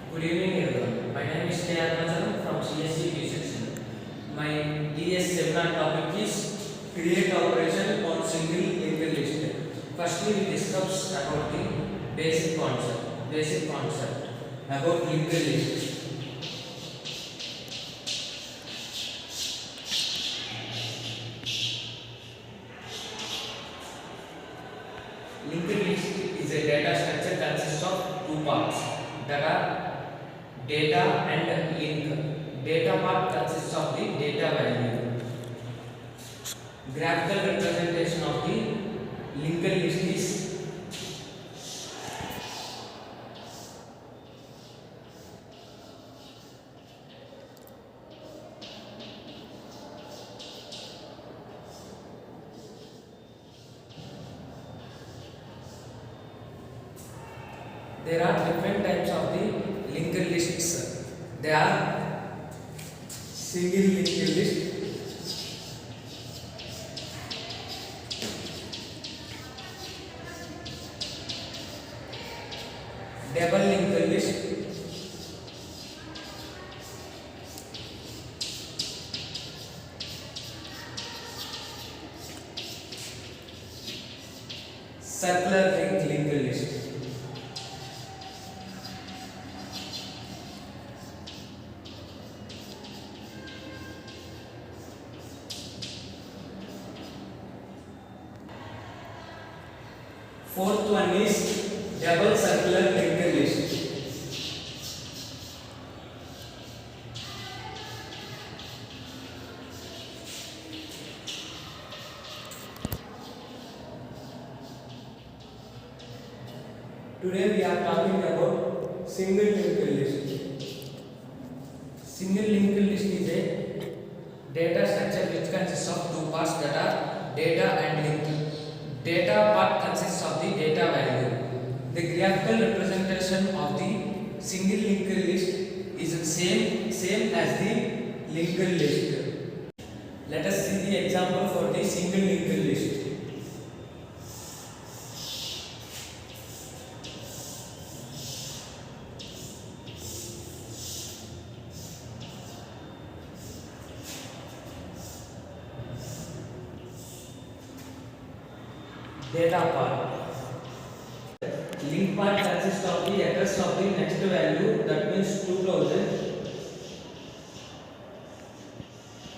Good evening, everyone. My name is K. Arunachandran from CSC B section. My DS seminar topic is create operation on single linked list. Firstly, we discuss about the basic concept. Basic concept about linked list. Linked list is a data structure consists of two parts that are data and link. Data part consists of the data value. Graphical representation of the linked list is there are different types of the linked lists. They are single linked list, double linked list, circular linked list. Fourth one is double circular linked list. Today we are talking about single linked list. Single linked list is a data structure which consists of two parts that are data and link. Data part consists of the data value. The graphical representation of the single linked list is the same as the linked list. Let us see the example for the single linked list. Data part. Link part consists of the address of the next value, that means 2000,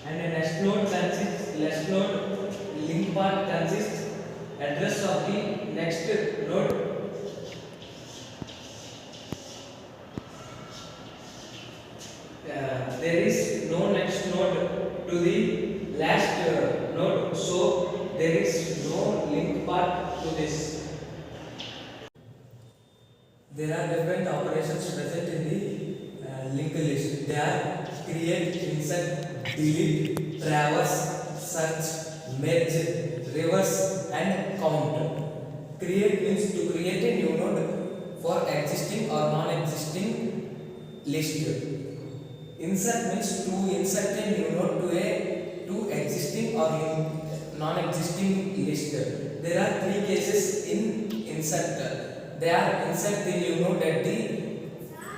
and a next node link part consists address of the next node, there is no next node to the last node, so there is no link part to this. There are different operations present in the linked list. They are create, insert, delete, traverse, search, merge, reverse, and count. Create means to create a new node for existing or non-existing list. Insert means to insert a new node to existing or non-existing list. There are three cases in insert. They are insert the new node at the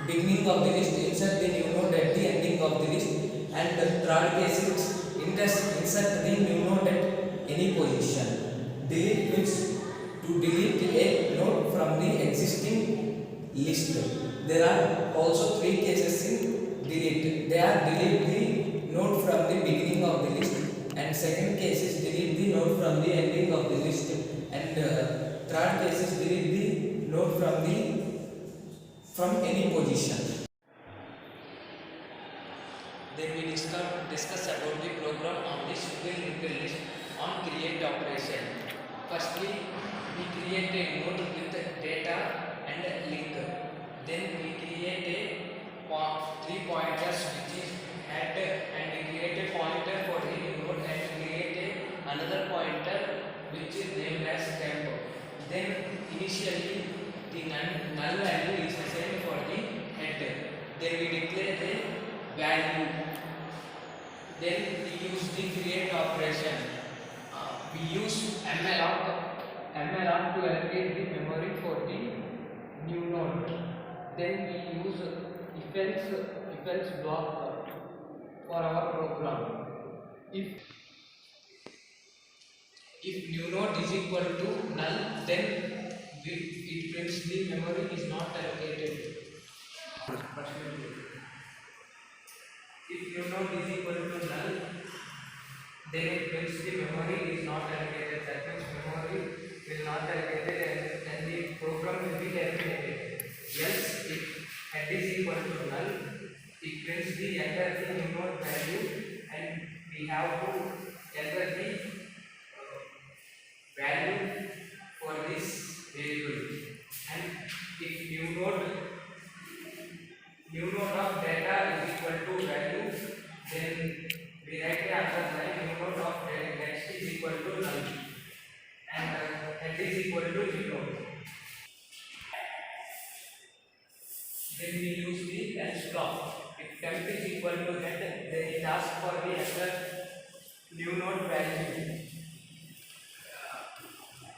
beginning of the list, insert the new node at the ending of the list, and the third case is insert the new node at any position. Delete means to delete a node from the existing list. There are also three cases in delete. They are delete the node from the beginning of the list, and second case is delete the node from the ending of the list, and third case is delete the node from any position. Then we discuss about the program on the single linked list on create operation. Firstly, we create a node with data and link. Then we create a three pointers which is head, and we create a pointer for the node, and create another pointer which is named as temp. Then initially the null value is the same for the head. Then we declare the value. Then we use the create operation. We use malloc to allocate the memory for the new node. Then we use if else block for our program. If new node is equal to null, then it prints the memory is not allocated. If new node is equal to null, then it prints the memory is not allocated. That means memory will not allocated and the program will be terminated. Else, if head is equal to null, it prints the enter the new node value and we have to enter the value for this variable. And if new node of data is equal to value, then we write the answer like new node of text is equal to null and head is equal to 0. Then we use the else block. If temp is equal to head, then it asks for the other new node value.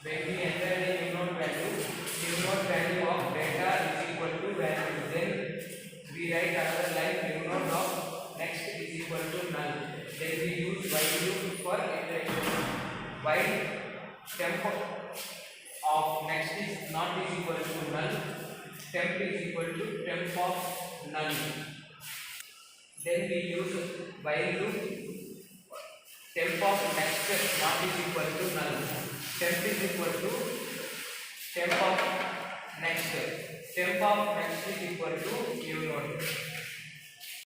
When we enter the new node value of data is equal to value. Then we write another line new node of next is equal to null. Then we use while loop for iteration. While temp of next is not is equal to null, temp is equal to temp of null. Then we use while loop temp of next not is equal to null. Temp is equal to temp of next. Temp of next is equal to new node.